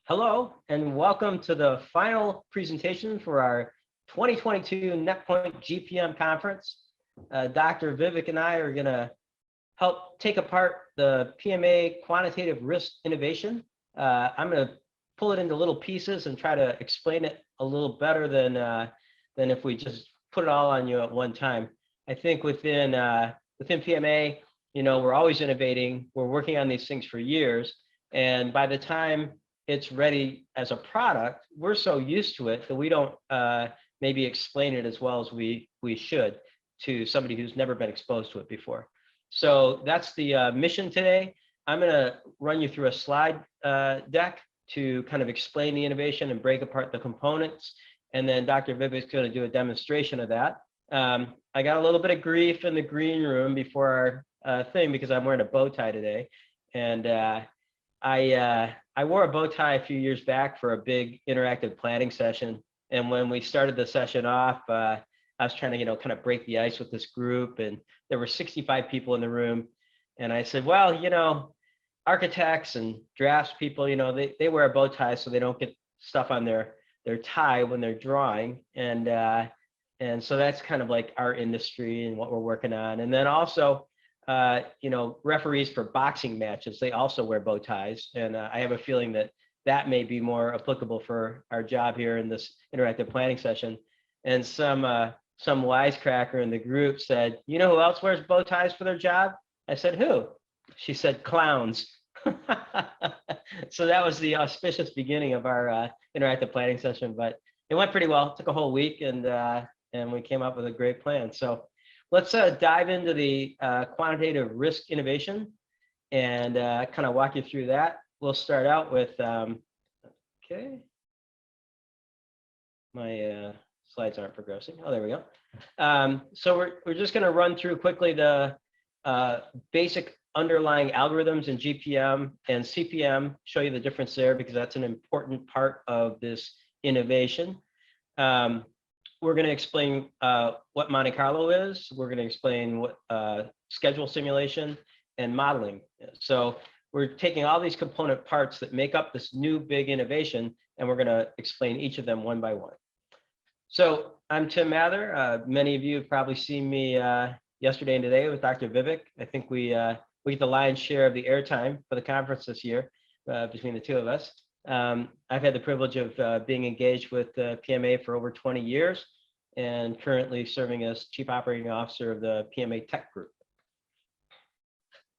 Hello, and welcome to the final presentation for our 2022 NetPoint GPM conference. Dr. Vivek and I are going to help take apart the PMA quantitative risk innovation. I'm going to pull it into little pieces and try to explain it a little better than if we just put it all on you at one time. I think within PMA, we're always innovating. We're working on these things for years, and by the time it's ready as a product, we're so used to it that we don't maybe explain it as well as we should to somebody who's never been exposed to it before. So that's the mission today. I'm going to run you through a slide deck to kind of explain the innovation and break apart the components. And then Dr. Vivek's going to do a demonstration of that. I got a little bit of grief in the green room before our thing because I'm wearing a bow tie today. And I wore a bow tie a few years back for a big interactive planning session. And when we started the session off, I was trying to, kind of break the ice with this group. And there were 65 people in the room. And I said, well, architects and drafts people, they wear a bow tie so they don't get stuff on their tie when they're drawing. And so that's kind of like our industry and what we're working on. And then also, referees for boxing matches, they also wear bow ties. And I have a feeling that may be more applicable for our job here in this interactive planning session. And some wisecracker in the group said, who else wears bow ties for their job? I said, who? She said, clowns. So that was the auspicious beginning of our interactive planning session, but it went pretty well. It took a whole week and we came up with a great plan. So let's dive into the quantitative risk innovation and kind of walk you through that. We'll start out with, okay. My slides aren't progressing. Oh, there we go. So we're just going to run through quickly the basic underlying algorithms in GPM and CPM, show you the difference there because that's an important part of this innovation. We're going to explain what Monte Carlo is. We're going to explain what schedule simulation and modeling is. So we're taking all these component parts that make up this new big innovation, and we're going to explain each of them one by one. So I'm Tim Mather. Many of you have probably seen me yesterday and today with Dr. Vivek. I think we get the lion's share of the airtime for the conference this year between the two of us. I've had the privilege of being engaged with PMA for over 20 years and currently serving as Chief Operating Officer of the PMA Tech Group.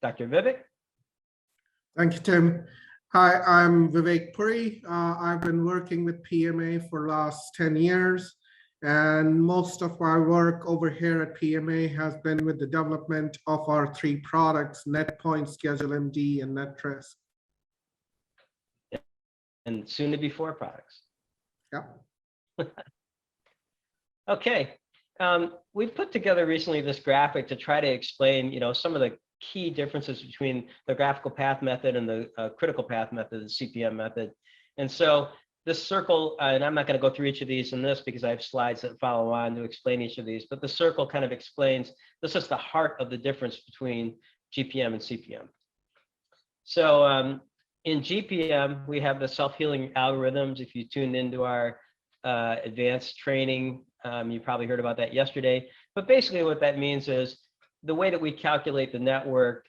Dr. Vivek. Thank you, Tim. Hi, I'm Vivek Puri. I've been working with PMA for the last 10 years, and most of my work over here at PMA has been with the development of our three products, NetPoint, ScheduleMD, and NetRisk. And soon to be 4 products. Yeah. Okay. We've put together recently this graphic to try to explain, some of the key differences between the graphical path method and the critical path method, the CPM method. And so this circle, and I'm not going to go through each of these in this because I have slides that follow on to explain each of these, but the circle kind of explains, this is the heart of the difference between GPM and CPM. So in GPM, we have the self-healing algorithms. If you tuned into our advanced training, you probably heard about that yesterday. But basically what that means is the way that we calculate the network,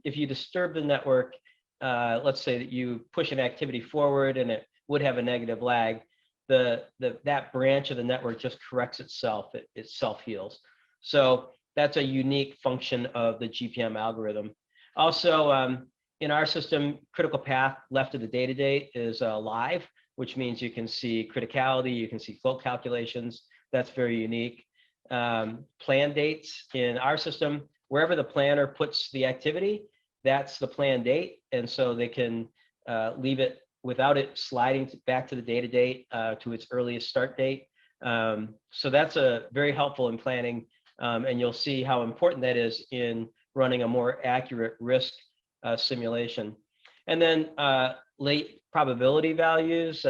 if you disturb the network, let's say that you push an activity forward and it would have a negative lag, that branch of the network just corrects itself, it self-heals. So that's a unique function of the GPM algorithm. Also, in our system, critical path left of the data date is live, which means you can see criticality, you can see float calculations. That's very unique. Plan dates in our system, wherever the planner puts the activity, that's the plan date. And so they can leave it without it sliding back to the data date to its earliest start date. So that's very helpful in planning. And you'll see how important that is in running a more accurate risk simulation. And then late probability values,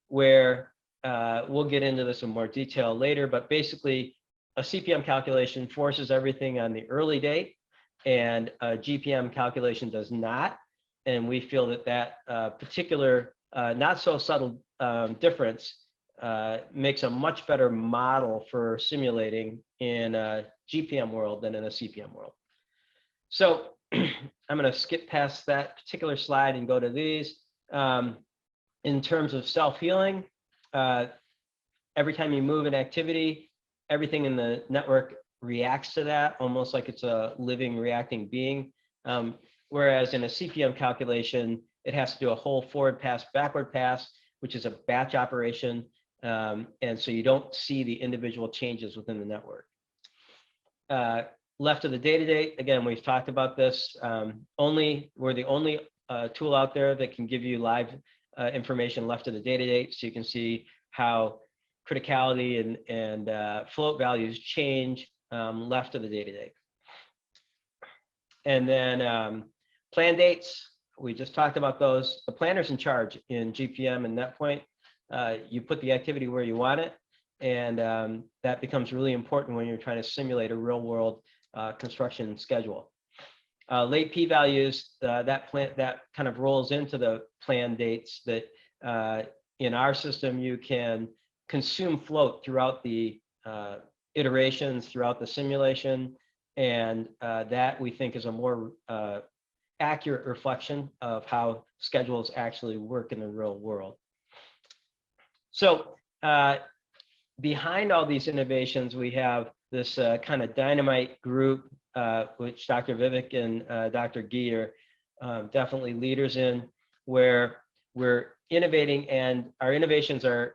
where we'll get into this in more detail later, but basically a CPM calculation forces everything on the early date and a GPM calculation does not. And we feel that particular not so subtle difference makes a much better model for simulating in a GPM world than in a CPM world. So I'm going to skip past that particular slide and go to these. In terms of self-healing, every time you move an activity, everything in the network reacts to that, almost like it's a living, reacting being. Whereas in a CPM calculation, it has to do a whole forward pass, backward pass, which is a batch operation. And so you don't see the individual changes within the network. Left of the data date, again, we've talked about this. We're the only tool out there that can give you live information left of the data date, so you can see how criticality and float values change left of the data date. And then plan dates, we just talked about those. The planner's in charge in GPM and NetPoint. You put the activity where you want it, and that becomes really important when you're trying to simulate a real world construction schedule. Late p-values, that kind of rolls into the plan dates that in our system you can consume float throughout the iterations throughout the simulation, and that we think is a more accurate reflection of how schedules actually work in the real world. So behind all these innovations, we have this kind of dynamite group, which Dr. Vivek and Dr. Gee are definitely leaders in, where we're innovating, and our innovations are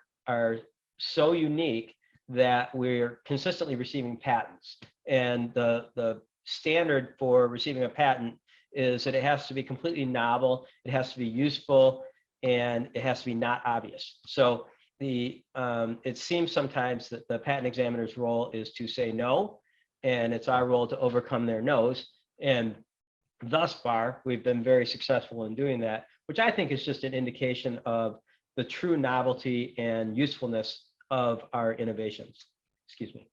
so unique that we're consistently receiving patents. And the standard for receiving a patent is that it has to be completely novel, it has to be useful, and it has to be not obvious. So it seems sometimes that the patent examiner's role is to say no, and it's our role to overcome their no's. And thus far, we've been very successful in doing that, which I think is just an indication of the true novelty and usefulness of our innovations. Excuse me.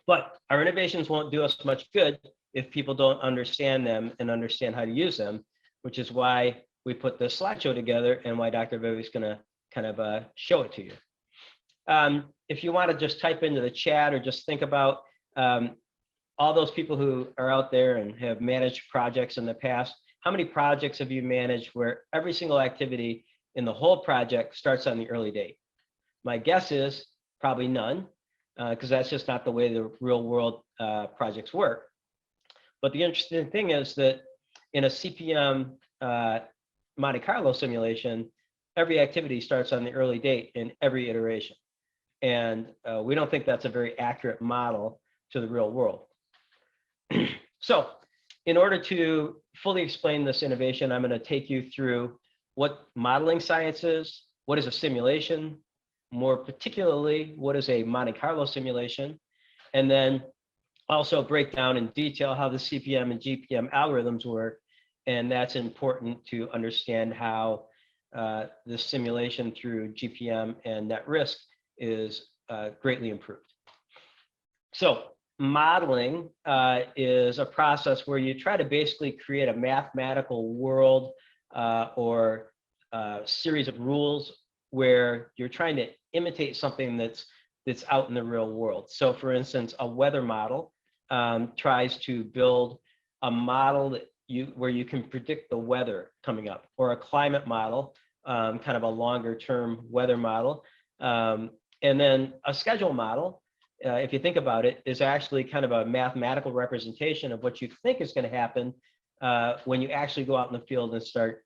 But our innovations won't do us much good if people don't understand them and understand how to use them, which is why we put this slideshow together and why Dr. Vivek is going to kind of show it to you. If you want to just type into the chat or just think about all those people who are out there and have managed projects in the past, how many projects have you managed where every single activity in the whole project starts on the early date? My guess is probably none, because that's just not the way the real world projects work. But the interesting thing is that in a CPM Monte Carlo simulation, every activity starts on the early date in every iteration. And we don't think that's a very accurate model to the real world. So in order to fully explain this innovation, I'm going to take you through what modeling science is, what is a simulation, more particularly, what is a Monte Carlo simulation, and then also break down in detail how the CPM and GPM algorithms work. And that's important to understand how the simulation through GPM and net risk is greatly improved. So modeling is a process where you try to basically create a mathematical world or series of rules where you're trying to imitate something that's out in the real world. So for instance, a weather model tries to build a model that where you can predict the weather coming up, or a climate model, kind of a longer term weather model. And then a schedule model, if you think about it, is actually kind of a mathematical representation of what you think is going to happen when you actually go out in the field and start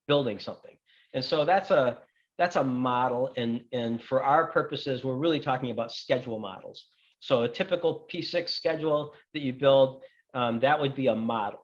building something. And so that's a model, and for our purposes, we're really talking about schedule models. So a typical P6 schedule that you build, that would be a model.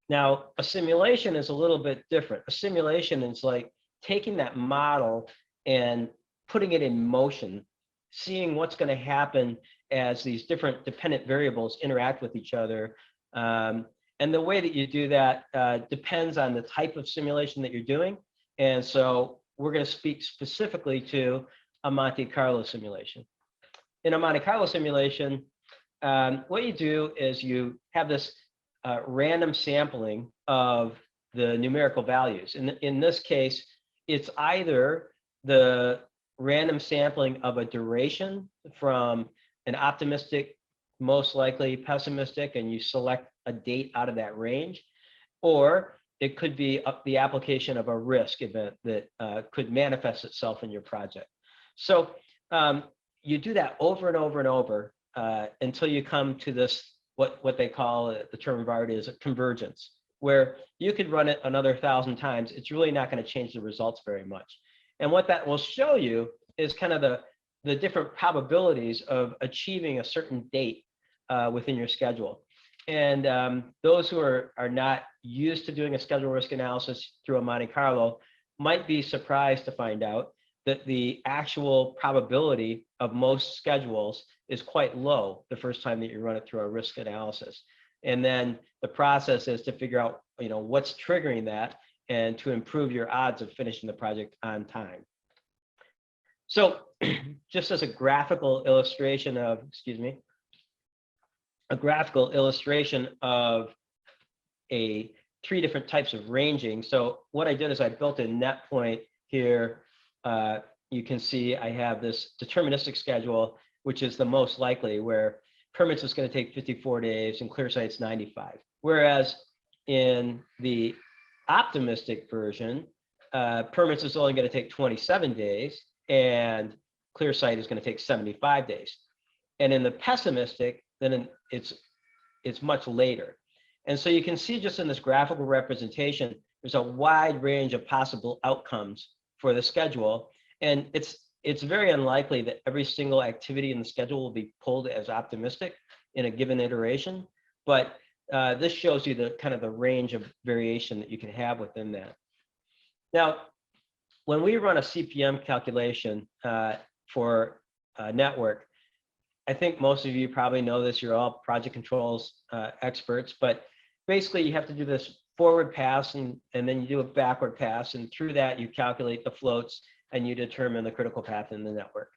Now, a simulation is a little bit different. A simulation is like taking that model and putting it in motion, seeing what's going to happen as these different dependent variables interact with each other. And the way that you do that depends on the type of simulation that you're doing. And so we're going to speak specifically to a Monte Carlo simulation. In a Monte Carlo simulation, what you do is you have this random sampling of the numerical values. In this case, it's either the random sampling of a duration from an optimistic, most likely pessimistic, and you select a date out of that range, or it could be the application of a risk event that could manifest itself in your project. So you do that over and over and over until you come to this, what they call, the term of art is a convergence, where you could run it another 1,000 times. It's really not going to change the results very much. And what that will show you is kind of the different probabilities of achieving a certain date within your schedule. And those who are not used to doing a schedule risk analysis through a Monte Carlo might be surprised to find out that the actual probability of most schedules is quite low the first time that you run it through a risk analysis. And then the process is to figure out, what's triggering that and to improve your odds of finishing the project on time. So just as a graphical illustration of, three different types of ranging. So what I did is I built a net point here. You can see I have this deterministic schedule, which is the most likely, where permits is going to take 54 days and clear site's 95. Whereas in the optimistic version, permits is only going to take 27 days and clear site is going to take 75 days. And in the pessimistic, then it's much later. And so you can see just in this graphical representation, there's a wide range of possible outcomes for the schedule. And it's very unlikely that every single activity in the schedule will be pulled as optimistic in a given iteration. But this shows you the kind of the range of variation that you can have within that. Now, when we run a CPM calculation for a network, I think most of you probably know this, you're all project controls experts, but basically you have to do this forward pass and then you do a backward pass, and through that you calculate the floats and you determine the critical path in the network.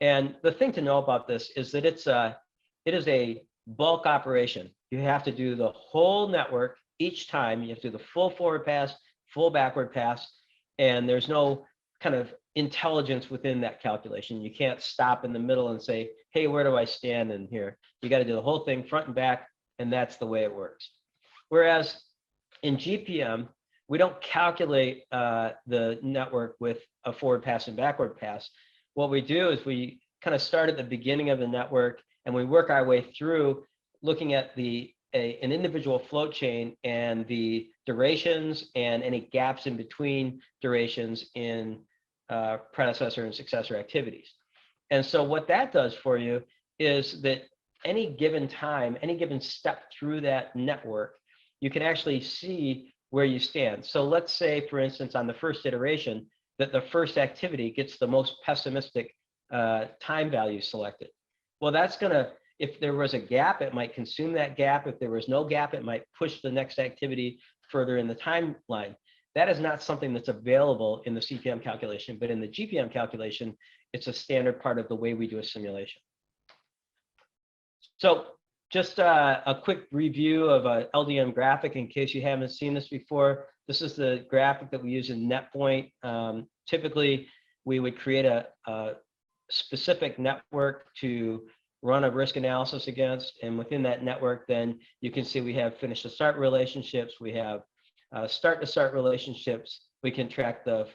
And the thing to know about this is that it is a bulk operation. You have to do the whole network each time. You have to do the full forward pass, full backward pass, and there's no kind of intelligence within that calculation. You can't stop in the middle and say, hey, where do I stand in here? You got to do the whole thing front and back, and that's the way it works. Whereas in GPM, we don't calculate the network with a forward pass and backward pass. What we do is we kind of start at the beginning of the network and we work our way through looking at an individual float chain and the durations and any gaps in between durations in predecessor and successor activities. And so what that does for you is that any given time, any given step through that network, you can actually see where you stand. So let's say, for instance, on the first iteration, that the first activity gets the most pessimistic time value selected. Well, that's going to, if there was a gap, it might consume that gap. If there was no gap, it might push the next activity further in the timeline. That is not something that's available in the CPM calculation, but in the GPM calculation, it's a standard part of the way we do a simulation. So just a quick review of a LDM graphic in case you haven't seen this before. This is the graphic that we use in NetPoint. Typically, we would create a specific network to run a risk analysis against. And within that network, then you can see we have finish to start relationships. We have start to start relationships. We can track the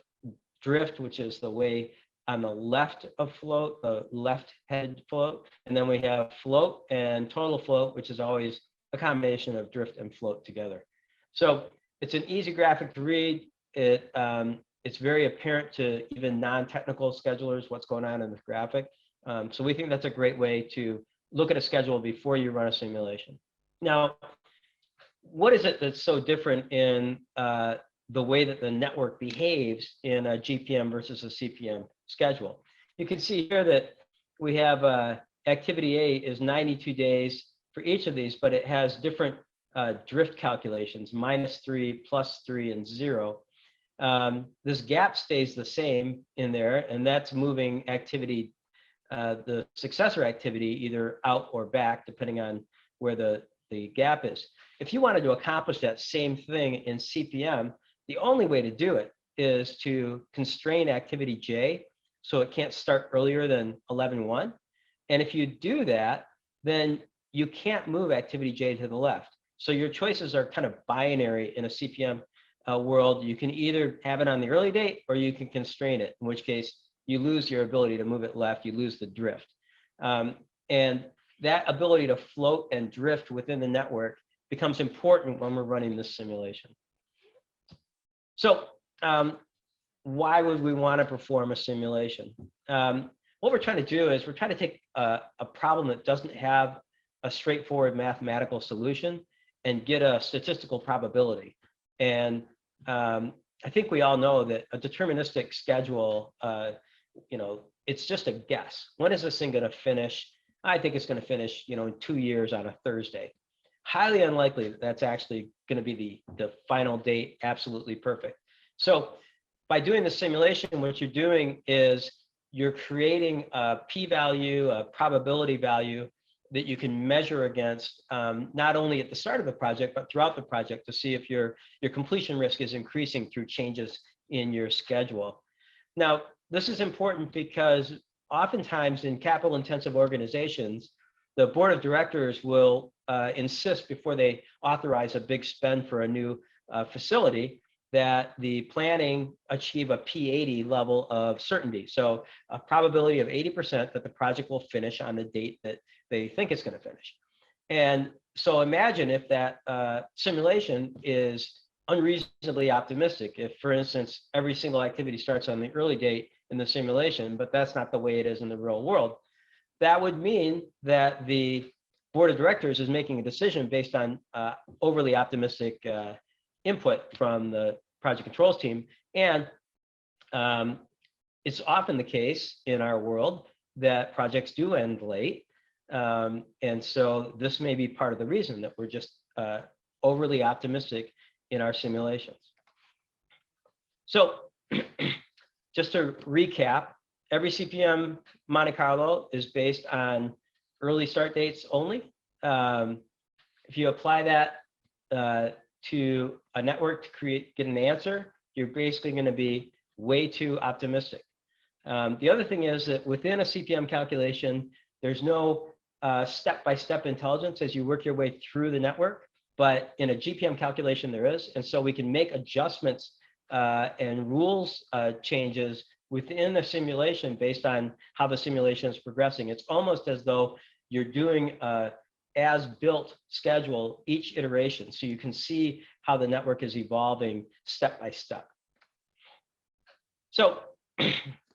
drift, which is the way on the left of float, the left head float. And then we have float and total float, which is always a combination of drift and float together. So it's an easy graphic to read. It's very apparent to even non-technical schedulers what's going on in this graphic. So we think that's a great way to look at a schedule before you run a simulation. Now, what is it that's so different in the way that the network behaves in a GPM versus a CPM schedule? You can see here that we have activity A is 92 days for each of these, but it has different drift calculations, -3, +3, and 0. This gap stays the same in there, and that's moving activity, the successor activity, either out or back, depending on where the the gap is. If you wanted to accomplish that same thing in CPM, the only way to do it is to constrain activity J so it can't start earlier than 11:1. And if you do that, then you can't move activity J to the left. So your choices are kind of binary in a CPM world. You can either have it on the early date or you can constrain it, in which case you lose your ability to move it left, you lose the drift. And that ability to float and drift within the network becomes important when we're running this simulation. So why would we want to perform a simulation? What we're trying to do is we're trying to take a problem that doesn't have a straightforward mathematical solution and get a statistical probability. And I think we all know that a deterministic schedule, it's just a guess. When is this thing going to finish? I think it's going to finish, in 2 years on a Thursday. Highly unlikely that that's actually going to be the final date, absolutely perfect. So by doing the simulation, what you're doing is you're creating a p-value, a probability value that you can measure against, not only at the start of the project, but throughout the project to see if your completion risk is increasing through changes in your schedule. Now, this is important because oftentimes in capital intensive organizations, the board of directors will insist before they authorize a big spend for a new facility that the planning achieve a P80 level of certainty. So a probability of 80% that the project will finish on the date that they think it's going to finish. And so imagine if that simulation is unreasonably optimistic. If, for instance, every single activity starts on the early date in the simulation, but that's not the way it is in the real world, that would mean that the board of directors is making a decision based on overly optimistic input from the project controls team. And it's often the case in our world that projects do end late. And so this may be part of the reason that we're just overly optimistic in our simulations. So just to recap, every CPM Monte Carlo is based on early start dates only. If you apply that to a network to get an answer, you're basically going to be way too optimistic. The other thing is that within a CPM calculation, there's no step-by-step intelligence as you work your way through the network, but in a GPM calculation there is, and so we can make adjustments and rules changes within the simulation based on how the simulation is progressing. It's almost as though you're doing as-built schedule each iteration, so you can see how the network is evolving step by step. So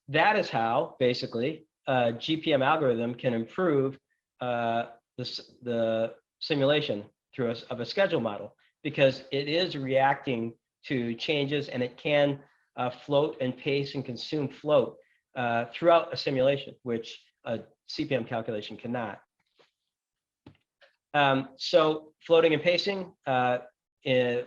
that is how basically a GPM algorithm can improve the simulation through a schedule model, because it is reacting to changes and it can float and pace and consume float throughout a simulation, which a CPM calculation cannot. So floating and pacing,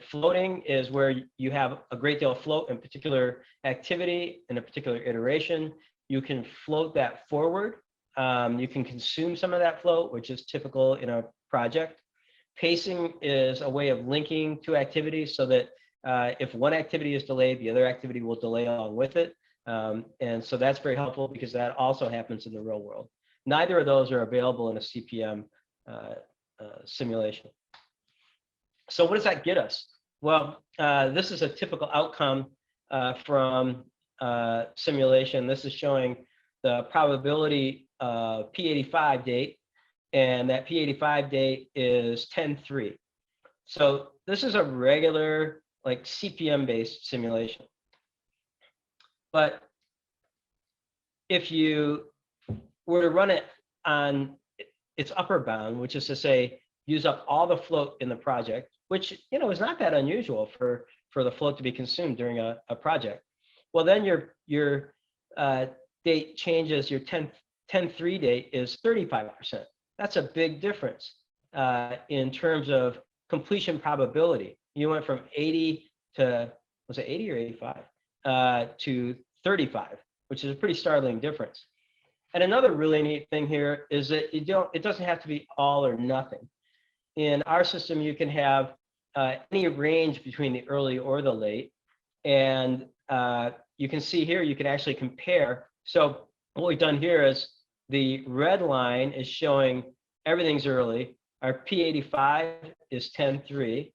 floating is where you have a great deal of float in particular activity in a particular iteration. You can float that forward. You can consume some of that float, which is typical in a project. Pacing is a way of linking two activities so that if one activity is delayed, the other activity will delay along with it. And so that's very helpful because that also happens in the real world. Neither of those are available in a CPM simulation. So what does that get us? Well, this is a typical outcome from simulation. This is showing the probability P85 date, and that P85 date is 10-3. So this is a regular like CPM based simulation. But if you were to run it on its upper bound, which is to say use up all the float in the project, which is not that unusual for the float to be consumed during a project, well then your date changes. Your 10-3 date is 35%. That's a big difference in terms of completion probability. You went from 80 to, was it 80 or 85 to 35, which is a pretty startling difference. And another really neat thing here is that it doesn't have to be all or nothing. in our system, you can have any range between the early or the late. And you can see here, you can actually compare. So what we've done here is the red line is showing everything's early. Our P85 is 10.3.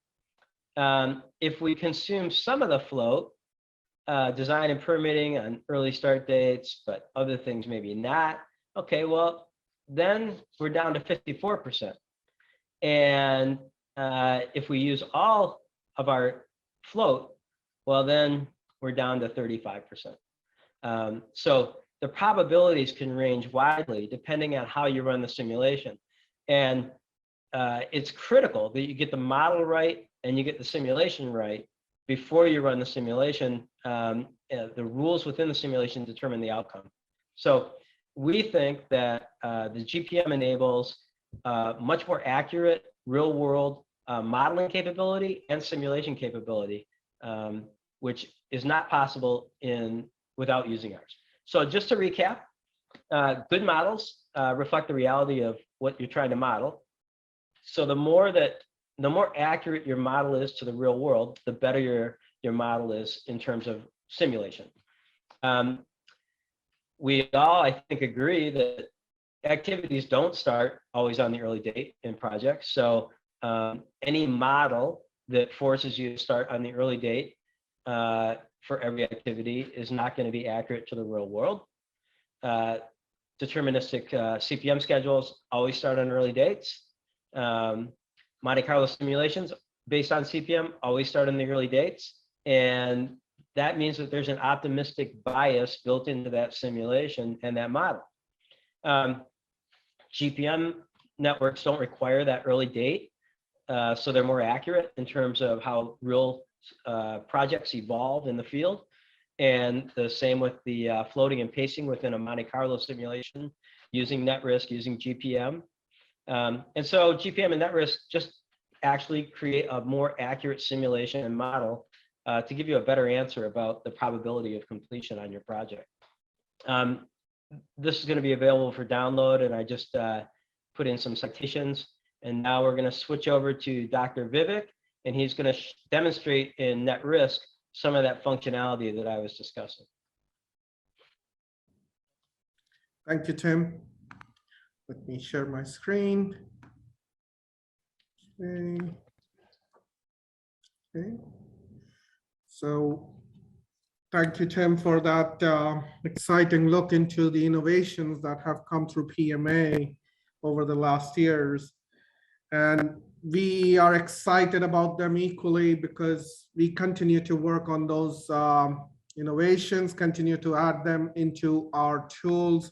If we consume some of the float, design and permitting on early start dates, but other things maybe not, okay, well, then we're down to 54%. And if we use all of our float, well, then we're down to 35%. So the probabilities can range widely depending on how you run the simulation. And it's critical that you get the model right and you get the simulation right before you run the simulation. The rules within the simulation determine the outcome. So we think that the GPM enables much more accurate real world modeling capability and simulation capability, which is not possible without using ours. So just to recap, good models reflect the reality of what you're trying to model. So the more accurate your model is to the real world, the better your model is in terms of simulation. We all, I think, agree that activities don't start always on the early date in projects. So any model that forces you to start on the early date for every activity is not going to be accurate to the real world. Deterministic CPM schedules always start on early dates. Monte Carlo simulations based on CPM always start on the early dates. And that means that there's an optimistic bias built into that simulation and that model. GPM networks don't require that early date, so they're more accurate in terms of how real projects evolve in the field. And the same with the floating and pacing within a Monte Carlo simulation using net risk, using GPM. And so GPM and net risk just actually create a more accurate simulation and model to give you a better answer about the probability of completion on your project. This is going to be available for download, and I just put in some citations. And now we're going to switch over to Dr. Vivek, and he's going to demonstrate in net risk some of that functionality that I was discussing. Thank you, Tim. Let me share my screen. Okay. So thank you, Tim, for that exciting look into the innovations that have come through PMA over the last years. And we are excited about them equally because we continue to work on those innovations, continue to add them into our tools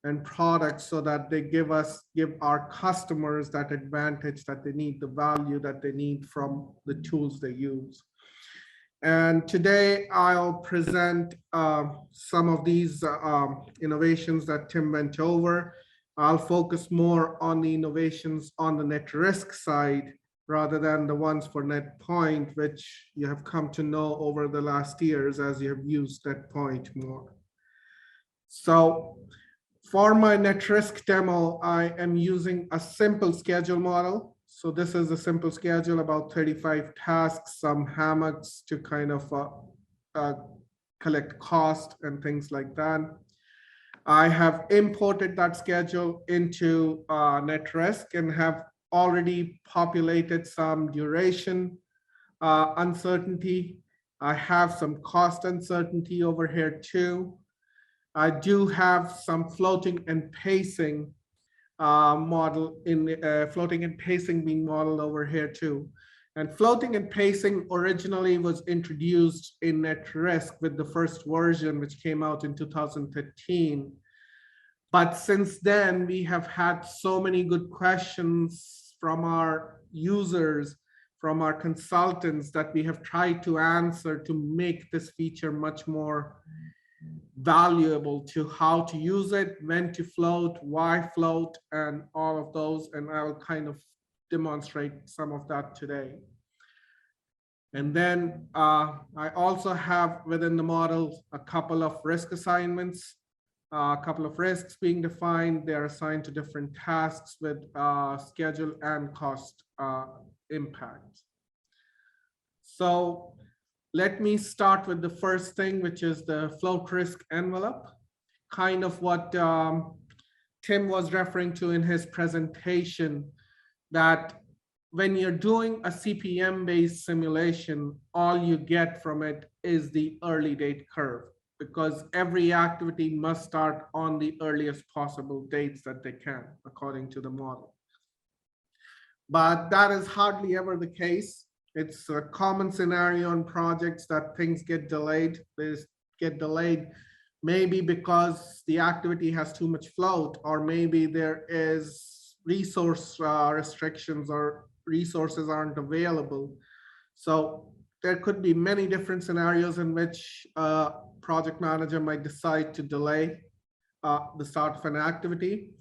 and products so that they give our customers that advantage that they need, the value that they need from the tools they use. And today I'll present some of these innovations that Tim went over. I'll focus more on the innovations on the net risk side rather than the ones for net point, which you have come to know over the last years as you have used net point more. So for my net risk demo, I am using a simple schedule model. So this is a simple schedule, about 35 tasks, some hammocks to kind of collect cost and things like that. I have imported that schedule into net risk and have already populated some duration uncertainty. I have some cost uncertainty over here too. I do have some floating and pacing model in floating and pacing being modeled over here too. And floating and pacing originally was introduced in net risk with the first version, which came out in 2013. But since then, we have had so many good questions from our users, from our consultants, that we have tried to answer to make this feature much more valuable to how to use it, when to float, why float, and all of those. And I will kind of demonstrate some of that today. And then I also have within the model a couple of risk assignments a couple of risks being defined. They're assigned to different tasks with schedule and cost impact. So let me start with the first thing, which is the float risk envelope, kind of what Tim was referring to in his presentation, that when you're doing a CPM-based simulation, all you get from it is the early date curve, because every activity must start on the earliest possible dates that they can, according to the model. But that is hardly ever the case. It's a common scenario in projects that things get delayed. They get delayed maybe because the activity has too much float, or maybe there is resource restrictions or resources aren't available. So there could be many different scenarios in which a project manager might decide to delay the start of an activity.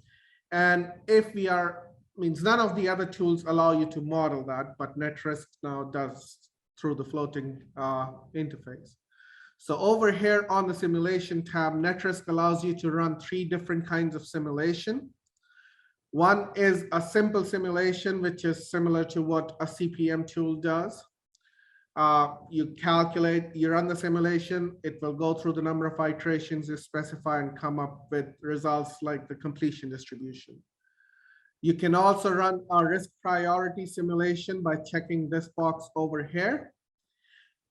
And if we are, means none of the other tools allow you to model that, but NetRisk now does through the floating interface. So over here on the simulation tab, NetRisk allows you to run 3 different kinds of simulation. One is a simple simulation, which is similar to what a CPM tool does. You calculate, you run the simulation, it will go through the number of iterations you specify and come up with results like the completion distribution. You can also run a risk priority simulation by checking this box over here.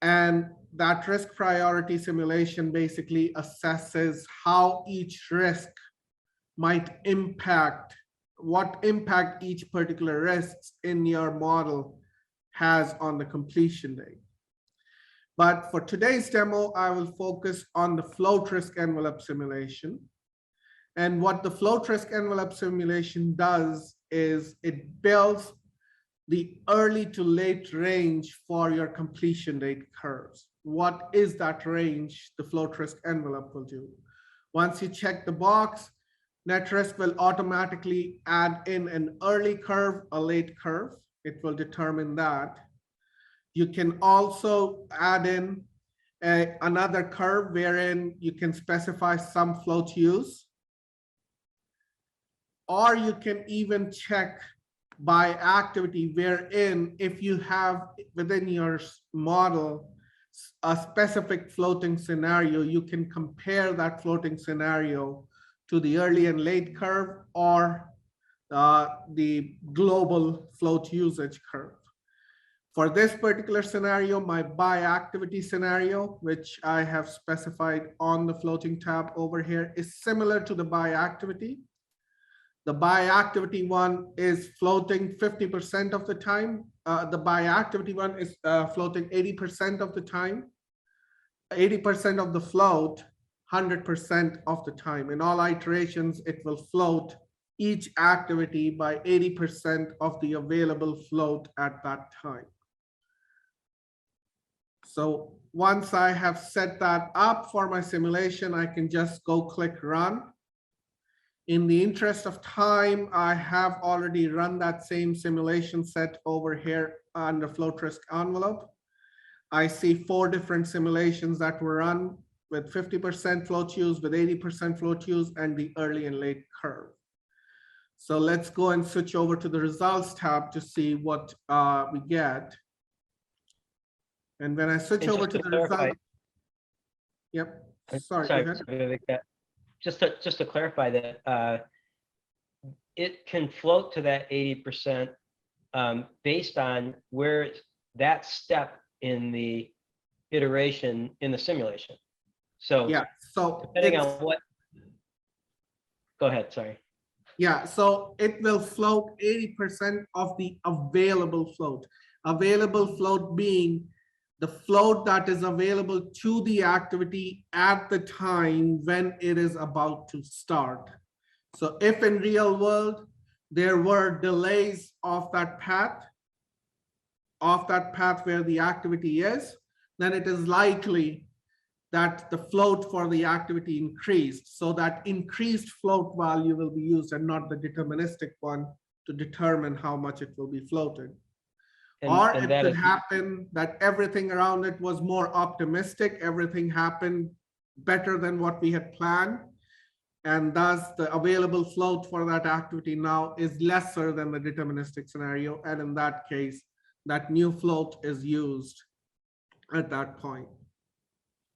And that risk priority simulation basically assesses how each risk might impact, what impact each particular risk in your model has on the completion date. But for today's demo, I will focus on the float risk envelope simulation. And what the float risk envelope simulation does is it builds the early to late range for your completion date curves. What is that range the float risk envelope will do? Once you check the box, NetRisk will automatically add in an early curve, a late curve. It will determine that. You can also add in another curve wherein you can specify some float use. Or you can even check by activity, wherein if you have within your model a specific floating scenario, you can compare that floating scenario to the early and late curve or the global float usage curve. For this particular scenario, my by activity scenario, which I have specified on the floating tab over here, is similar to the by activity. The by activity one is floating 50% of the time. The by activity one is floating 80% of the time, 80% of the float, 100% of the time. In all iterations, it will float each activity by 80% of the available float at that time. So once I have set that up for my simulation, I can just go click run. In the interest of time, I have already run that same simulation set over here under float risk envelope. I see 4 different simulations that were run with 50% float use, with 80% float use, and the early and late curve. So let's go and switch over to the results tab to see what we get. And when I switch over to the result, yep, sorry, go ahead. Just to clarify that, it can float to that 80% based on where that step in the iteration in the simulation. So yeah, so depending on what, go ahead, sorry. Yeah, so it will float 80% of the available float. Available float being the float that is available to the activity at the time when it is about to start. So if in real world, there were delays of that path where the activity is, then it is likely that the float for the activity increased. So that increased float value will be used and not the deterministic one to determine how much it will be floated. Or it could happen that everything around it was more optimistic, everything happened better than what we had planned. and thus the available float for that activity now is lesser than the deterministic scenario. And in that case, that new float is used at that point.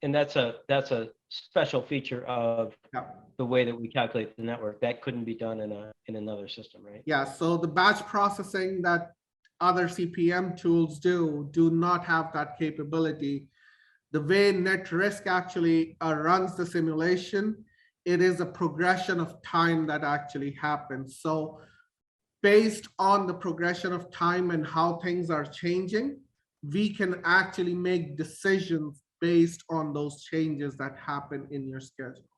And that's a special feature of Yeah. the way that we calculate the network. That couldn't be done in another system, right? Yeah, so the batch processing that other CPM tools do not have that capability. The way net risk actually runs the simulation, it is a progression of time that actually happens. So based on the progression of time and how things are changing, we can actually make decisions based on those changes that happen in your schedule.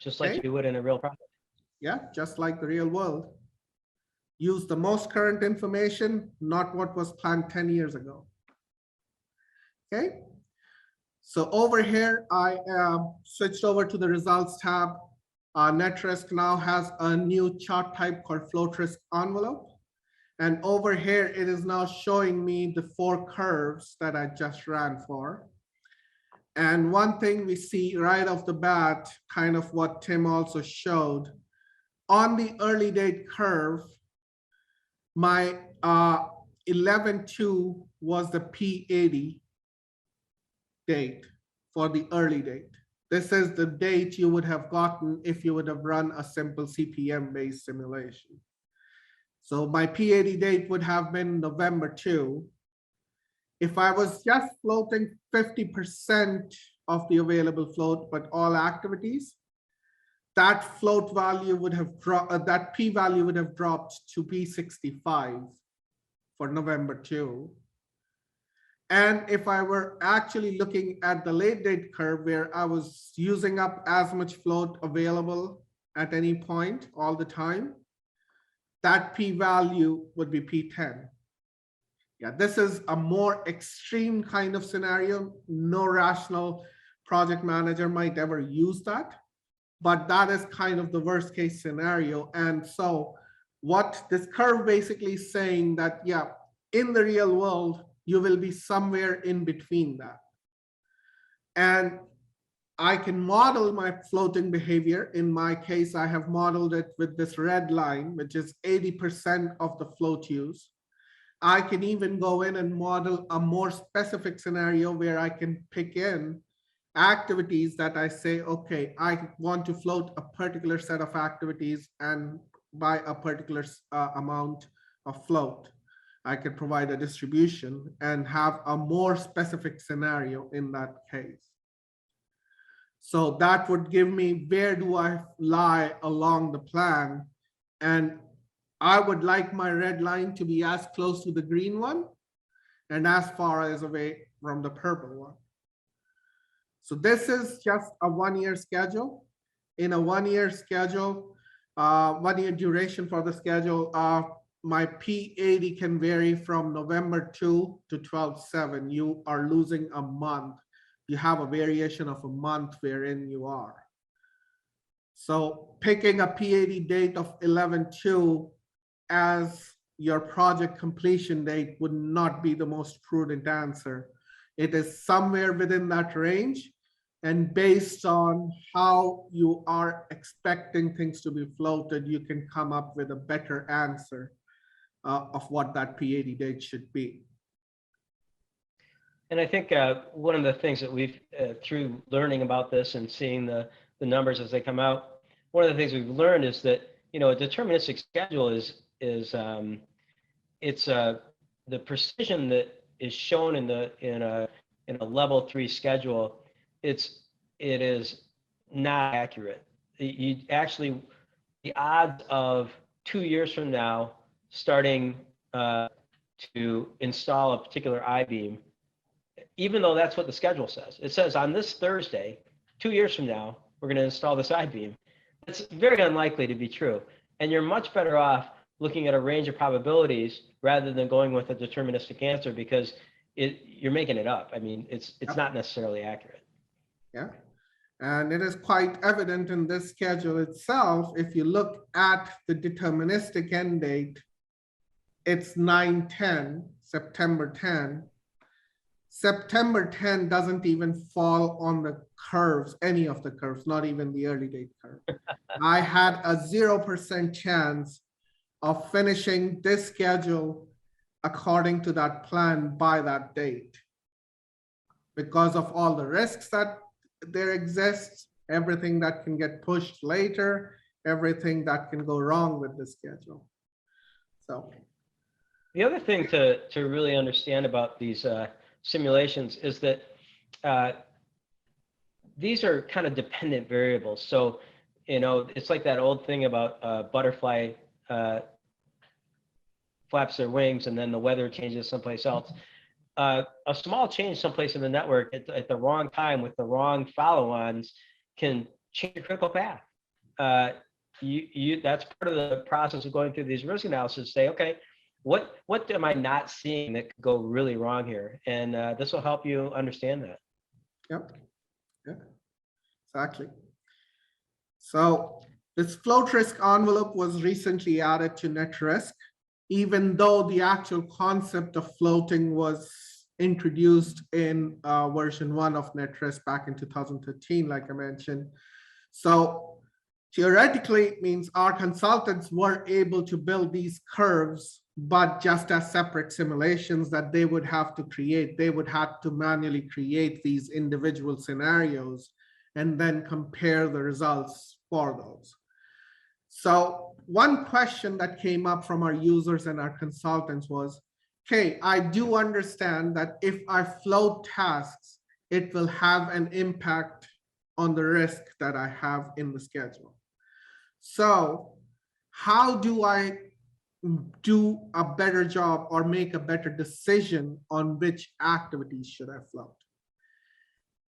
Just like Okay. you would in a real project. Yeah, just like the real world. Use the most current information, not what was planned 10 years ago. Okay. So over here, I switched over to the results tab. Net risk now has a new chart type called float risk envelope. And over here, it is now showing me the 4 curves that I just ran for. And one thing we see right off the bat, kind of what Tim also showed, on the early date curve, my 11.2 was the P80 date for the early date. This is the date you would have gotten if you would have run a simple CPM based simulation. So my P80 date would have been November 2. If I was just floating 50% of the available float, but all activities, that float value would have dropped, that P value would have dropped to P65 for November 2. And if I were actually looking at the late date curve where I was using up as much float available at any point all the time, that P value would be P10. Yeah, this is a more extreme kind of scenario. No rational project manager might ever use that, but that is kind of the worst case scenario. And so what this curve basically is saying that, yeah, in the real world, you will be somewhere in between that. And I can model my floating behavior. In my case, I have modeled it with this red line, which is 80% of the float use. I can even go in and model a more specific scenario where I can pick in activities that I say, okay, I want to float a particular set of activities and by a particular amount of float. I could provide a distribution and have a more specific scenario in that case. So that would give me where do I lie along the plan. And I would like my red line to be as close to the green one and as far as away from the purple one. So this is just a 1-year schedule. In a 1-year schedule, 1-year duration for the schedule, my P80 can vary from November 2 to 12/7. You are losing a month. You have a variation of a month wherein you are. So picking a P80 date of 11/2 as your project completion date would not be the most prudent answer. It is somewhere within that range. And based on how you are expecting things to be floated, you can come up with a better answer of what that P80 date should be. And I think one of the things that we've, through learning about this and seeing the numbers as they come out, one of the things we've learned is that, you know, a deterministic schedule is the precision that is shown in a level 3 schedule. It is not accurate. You actually, the odds of 2 years from now starting to install a particular I-beam, even though that's what the schedule says. It says on this Thursday, 2 years from now, we're going to install this I-beam. It's very unlikely to be true. And you're much better off looking at a range of probabilities rather than going with a deterministic answer, because you're making it up. I mean, it's not necessarily accurate. Yeah. And it is quite evident in this schedule itself. If you look at the deterministic end date, it's 9/10, September 10. September 10 doesn't even fall on the curves, any of the curves, not even the early date curve. I had a 0% chance of finishing this schedule according to that plan by that date, because of all the risks that there exists, everything that can get pushed later, everything that can go wrong with the schedule. So the other thing to really understand about these simulations is that these are kind of dependent variables. So, you know, it's like that old thing about butterfly flaps their wings and then the weather changes someplace else. A small change someplace in the network at the wrong time with the wrong follow-ons can change your critical path. That's part of the process of going through these risk analysis. Say, okay, what am I not seeing that could go really wrong here? And this will help you understand that. Yep. Yeah, exactly. So this float risk envelope was recently added to net risk, even though the actual concept of floating was introduced in version 1 of net risk back in 2013, like I mentioned. So theoretically, it means our consultants were able to build these curves, but just as separate simulations that they would have to create. They would have to manually create these individual scenarios and then compare the results for those. So one question that came up from our users and our consultants was, okay, I do understand that if I float tasks, it will have an impact on the risk that I have in the schedule. So how do I do a better job or make a better decision on which activities should I float?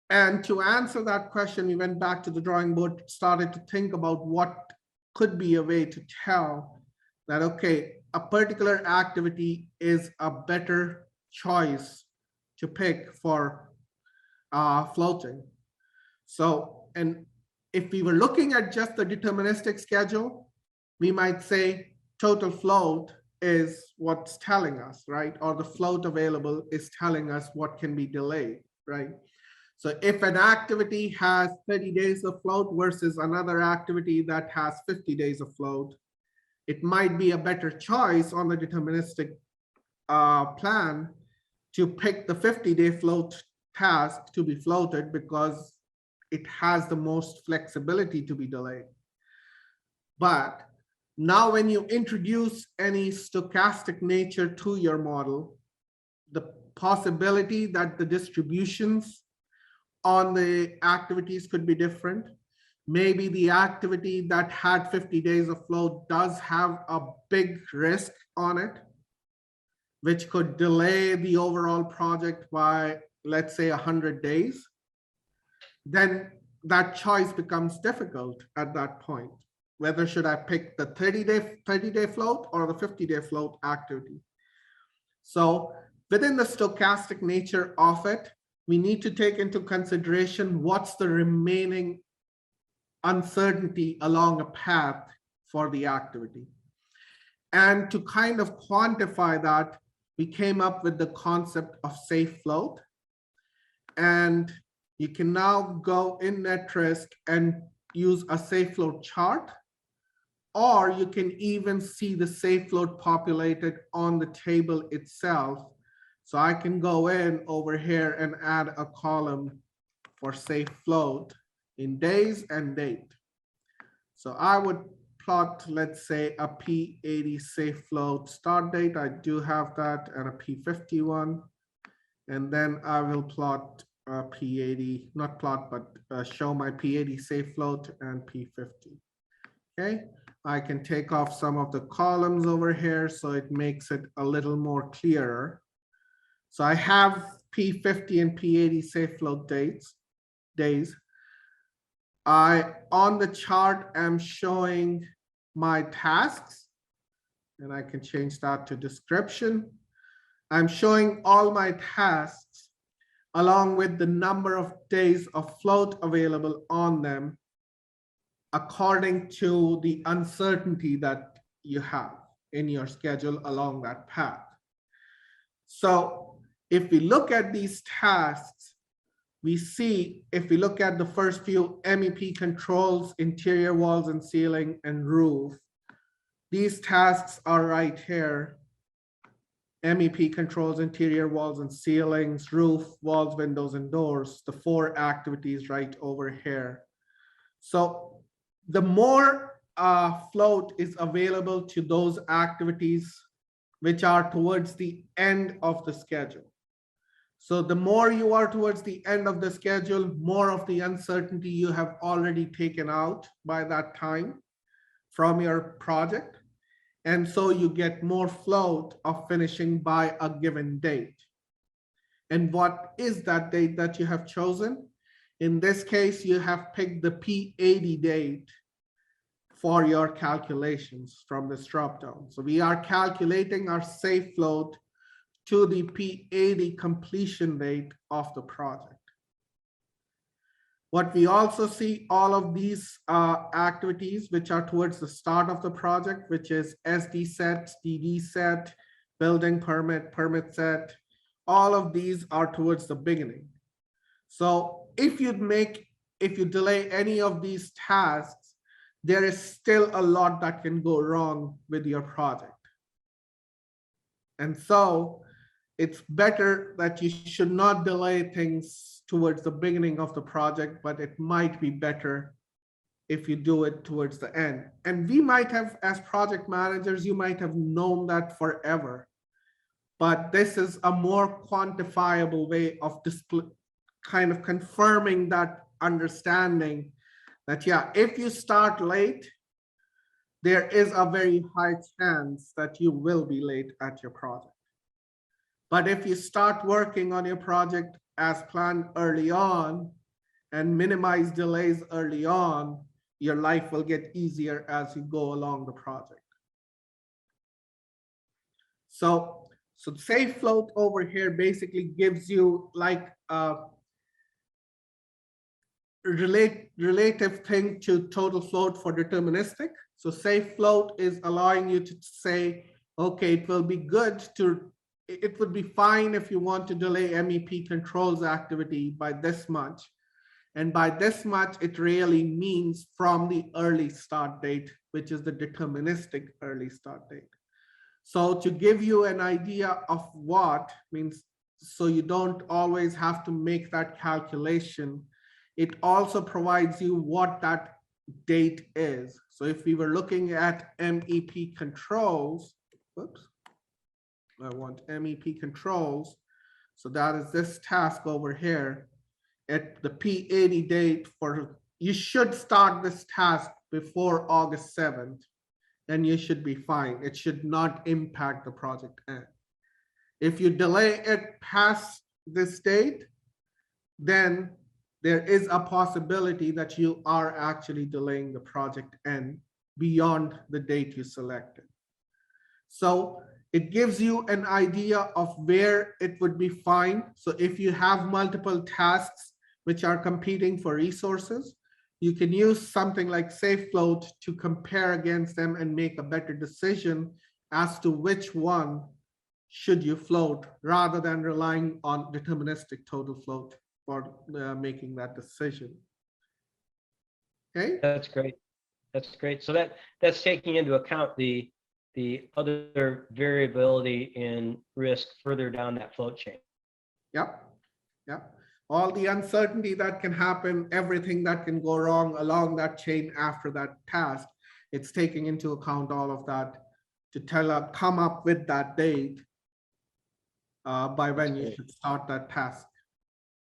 And to answer that question, we went back to the drawing board, started to think about what could be a way to tell that, okay, a particular activity is a better choice to pick for floating. So, and if we were looking at just the deterministic schedule, we might say total float is what's telling us, right? Or the float available is telling us what can be delayed, right? So if an activity has 30 days of float versus another activity that has 50 days of float, it might be a better choice on the deterministic plan to pick the 50-day float task to be floated because it has the most flexibility to be delayed. But now when you introduce any stochastic nature to your model, the possibility that the distributions on the activities could be different. Maybe the activity that had 50 days of float does have a big risk on it, which could delay the overall project by, let's say, 100 days. Then that choice becomes difficult at that point. Whether should I pick the 30-day float or the 50-day float activity? So within the stochastic nature of it, we need to take into consideration what's the remaining uncertainty along a path for the activity. And to kind of quantify that, we came up with the concept of safe float. And you can now go in NetRisk and use a safe float chart, or you can even see the safe float populated on the table itself. So I can go in over here and add a column for safe float in days and date. So I would plot, let's say, a P80 safe float start date. I do have that, and a P51. And then I will plot P80, not plot, but show my P80 safe float and P50. Okay, I can take off some of the columns over here so it makes it a little more clearer. So I have P50 and P80 safe float days. On the chart, I'm showing my tasks, and I can change that to description. I'm showing all my tasks along with the number of days of float available on them according to the uncertainty that you have in your schedule along that path. So If we look at these tasks, we see, if we look at the first few, MEP controls, interior walls and ceiling, and roof, these tasks are right here. MEP controls, interior walls and ceilings, roof, walls, windows, and doors, the 4 activities right over here. So the more float is available to those activities which are towards the end of the schedule. So the more you are towards the end of the schedule, more of the uncertainty you have already taken out by that time from your project. And so you get more float of finishing by a given date. And what is that date that you have chosen? In this case, you have picked the P80 date for your calculations from this dropdown. So we are calculating our safe float to the P80 completion date of the project. What we also see, all of these activities which are towards the start of the project, which is SD set, DD set, building permit, permit set, all of these are towards the beginning. So if you delay any of these tasks, there is still a lot that can go wrong with your project. And so it's better that you should not delay things towards the beginning of the project, but it might be better if you do it towards the end. And we might have, as project managers, you might have known that forever, but this is a more quantifiable way of kind of confirming that understanding that, yeah, if you start late, there is a very high chance that you will be late at your project. But if you start working on your project as planned early on and minimize delays early on, your life will get easier as you go along the project. So safe float over here basically gives you like a relative thing to total float for deterministic. So safe float is allowing you to say, okay, it will be good to, it would be fine if you want to delay MEP controls activity by this much. And by this much, it really means from the early start date, which is the deterministic early start date. So to give you an idea of what means, so you don't always have to make that calculation, it also provides you what that date is. So if we were looking at MEP controls, whoops, I want MEP controls. So that is this task over here at the P80 date for, you should start this task before August 7th, and you should be fine. It should not impact the project end. If you delay it past this date, then there is a possibility that you are actually delaying the project end beyond the date you selected. So it gives you an idea of where it would be fine. So if you have multiple tasks which are competing for resources, you can use something like safe float to compare against them and make a better decision as to which one should you float rather than relying on deterministic total float for making that decision. Okay. That's great. That's great. So that's taking into account the other variability in risk further down that float chain. Yep. Yep. All the uncertainty that can happen, everything that can go wrong along that chain after that task, it's taking into account all of that to come up with that date by when you should start that task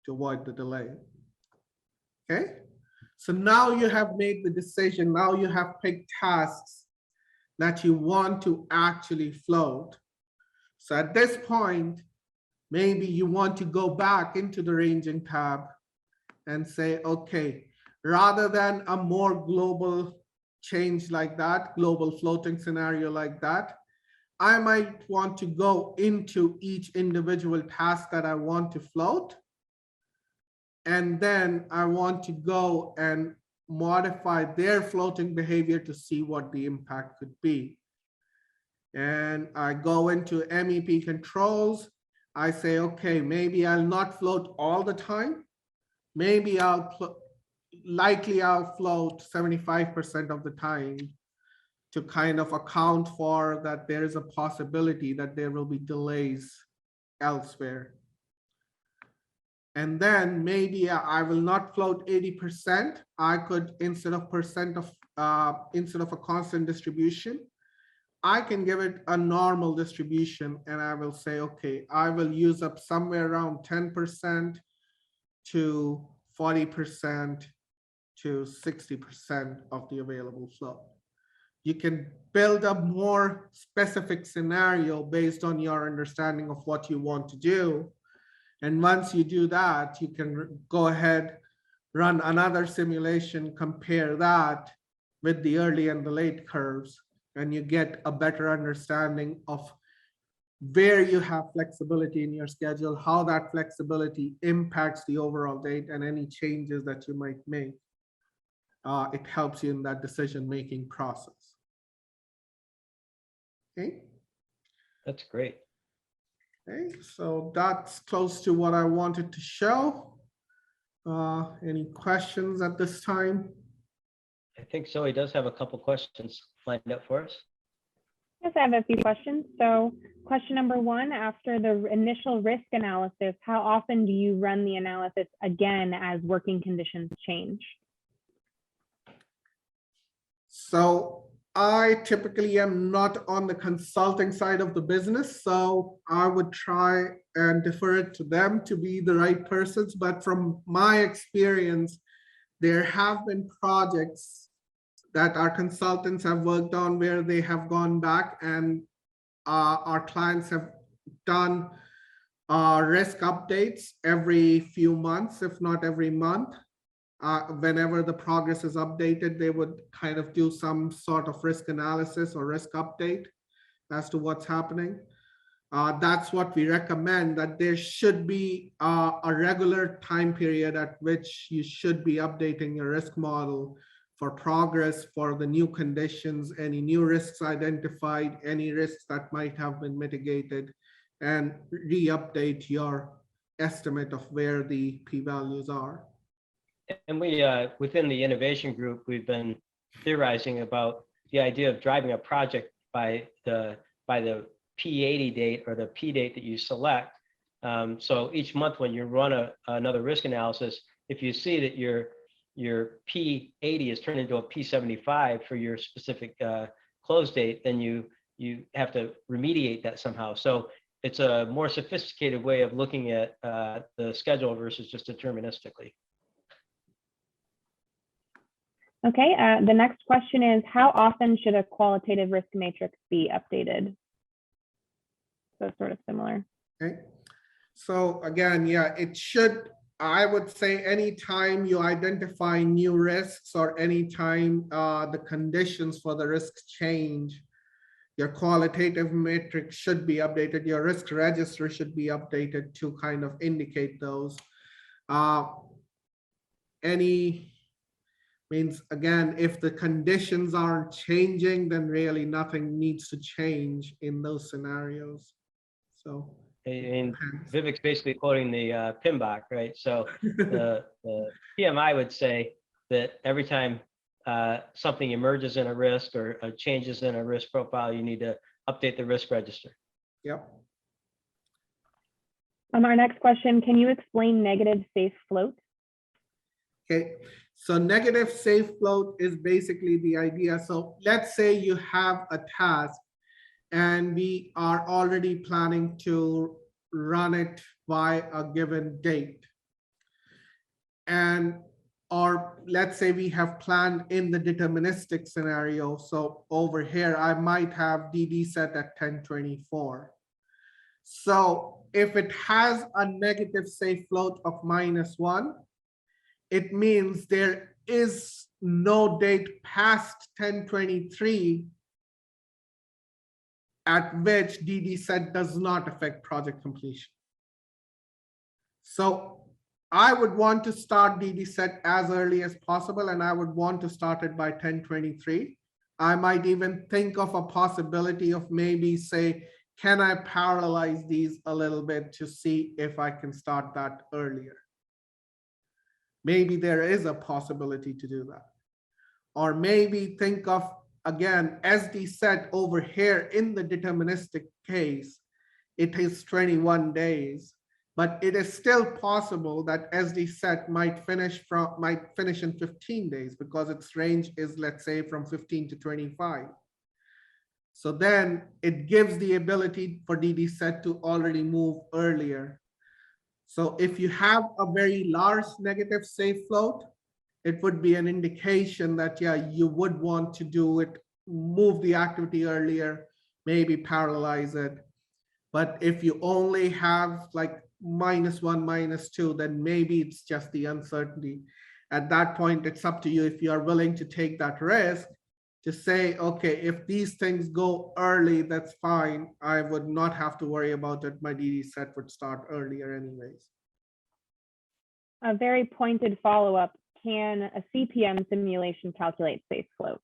to avoid the delay. Okay. So now you have made the decision. Now you have picked tasks that you want to actually float. So at this point, maybe you want to go back into the ranging tab and say, okay, rather than a more global change like that, global floating scenario like that, I might want to go into each individual task that I want to float. And then I want to go and modify their floating behavior to see what the impact could be. And I go into MEP controls. I say, okay, maybe I'll not float all the time. Maybe likely I'll float 75% of the time to kind of account for that there is a possibility that there will be delays elsewhere. And then maybe I will not float 80%. I could, instead of a constant distribution, I can give it a normal distribution, and I will say, okay, I will use up somewhere around 10% to 40% to 60% of the available flow. You can build a more specific scenario based on your understanding of what you want to do. And once you do that, you can go ahead, run another simulation, compare that with the early and the late curves, and you get a better understanding of where you have flexibility in your schedule, how that flexibility impacts the overall date, and any changes that you might make. It helps you in that decision-making process. Okay. That's great. Okay, so that's close to what I wanted to show. Any questions at this time? I think Zoe does have a couple questions lined up for us. Yes, I have a few questions. So question number one, after the initial risk analysis, how often do you run the analysis again as working conditions change? So I typically am not on the consulting side of the business, so I would try and defer it to them to be the right persons. But from my experience, there have been projects that our consultants have worked on where they have gone back and our clients have done risk updates every few months, if not every month. Whenever the progress is updated, they would kind of do some sort of risk analysis or risk update as to what's happening. That's what we recommend, that there should be a regular time period at which you should be updating your risk model for progress, for the new conditions, any new risks identified, any risks that might have been mitigated, and re-update your estimate of where the p-values are. And we, within the innovation group, we've been theorizing about the idea of driving a project by the P80 date or the P date that you select. So each month when you run another risk analysis, if you see that your P80 is turned into a P75 for your specific close date, then you have to remediate that somehow. So it's a more sophisticated way of looking at the schedule versus just deterministically. Okay, the next question is, how often should a qualitative risk matrix be updated? So sort of similar. Okay, so again, yeah, it should, I would say anytime you identify new risks or anytime the conditions for the risks change, your qualitative matrix should be updated. Your risk register should be updated to kind of indicate those. Means again, if the conditions aren't changing, then really nothing needs to change in those scenarios. So, And Vivek's basically quoting the PMBOK, right? So the PMI would say that every time something emerges in a risk or changes in a risk profile, you need to update the risk register. Yep. Our next question, can you explain negative safe float? Okay, so negative safe float is basically the idea. So let's say you have a task and we are already planning to run it by a given date. Or let's say we have planned in the deterministic scenario. So over here, I might have DD set at 1024. So if it has a negative safe float of -1, it means there is no date past 1023 at which DD set does not affect project completion. So I would want to start DD set as early as possible, and I would want to start it by 1023. I might even think of a possibility of maybe say can I parallelize these a little bit to see if I can start that earlier? Maybe there is a possibility to do that. Or maybe think of, again, SD set over here in the deterministic case, it is 21 days, but it is still possible that SD set might finish in 15 days because its range is, let's say, from 15 to 25. So then it gives the ability for DD set to already move earlier. So if you have a very large negative safe float, it would be an indication that, yeah, you would want to do it, move the activity earlier, maybe parallelize it. But if you only have like -1, -2, then maybe it's just the uncertainty. At that point, it's up to you if you are willing to take that risk to say, okay, if these things go early, that's fine. I would not have to worry about it. My DD set would start earlier anyways. A very pointed follow-up. Can a CPM simulation calculate safe float?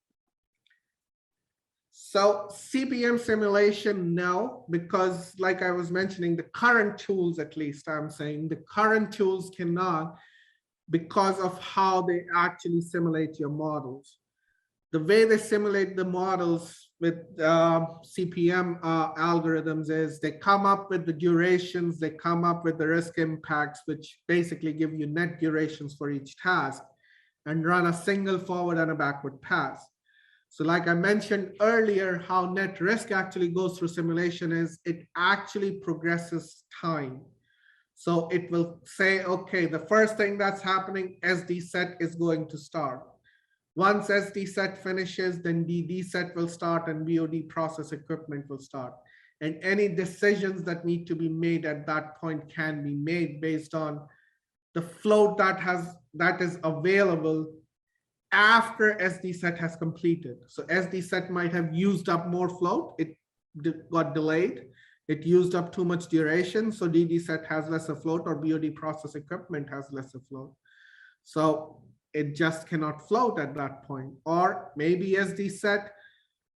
So CPM simulation, no, because like I was mentioning, the current tools, at least I'm saying, the current tools cannot because of how they actually simulate your models. The way they simulate the models with CPM algorithms is they come up with the durations, they come up with the risk impacts, which basically give you net durations for each task, and run a single forward and a backward pass. So like I mentioned earlier, how net risk actually goes through simulation is it actually progresses time. So it will say, okay, the first thing that's happening, SD set is going to start. Once SD set finishes, then DD set will start and BOD process equipment will start. And any decisions that need to be made at that point can be made based on the float that is available after SD set has completed. So SD set might have used up more float, it got delayed, it used up too much duration, so DD set has lesser float, or BOD process equipment has lesser float. So it just cannot float at that point. Or maybe SD set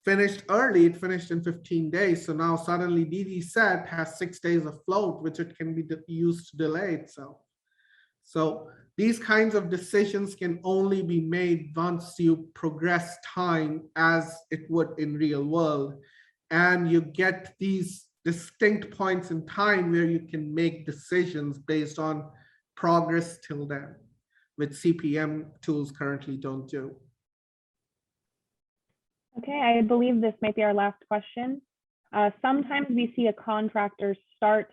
finished early, it finished in 15 days. So now suddenly DD set has 6 days of float, which it can be used to delay itself. So these kinds of decisions can only be made once you progress time as it would in real world. And you get these distinct points in time where you can make decisions based on progress till then, which CPM tools currently don't do. Okay, I believe this might be our last question. Sometimes we see a contractor start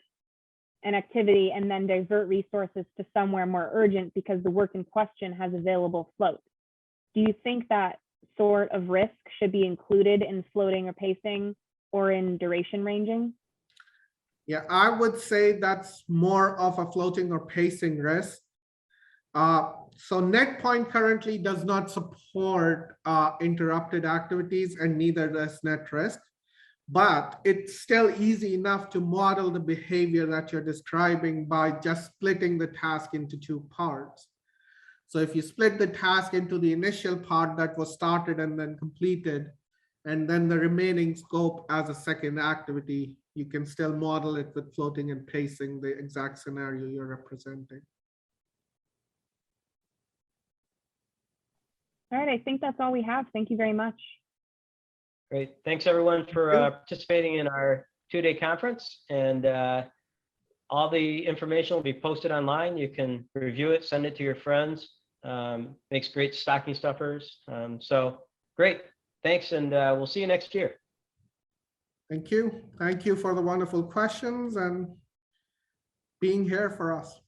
an activity and then divert resources to somewhere more urgent because the work in question has available float. Do you think that sort of risk should be included in floating or pacing or in duration ranging? Yeah, I would say that's more of a floating or pacing risk. So NetPoint currently does not support interrupted activities, and neither does NetRisk, but it's still easy enough to model the behavior that you're describing by just splitting the task into 2 parts. So if you split the task into the initial part that was started and then completed, and then the remaining scope as a second activity, you can still model it with floating and pacing, the exact scenario you're representing. All right, I think that's all we have. Thank you very much. Great. Thanks everyone for participating in our 2-day conference, and all the information will be posted online. You can review it, send it to your friends. Makes great stocking stuffers. So great. Thanks, and we'll see you next year. Thank you. Thank you for the wonderful questions and being here for us.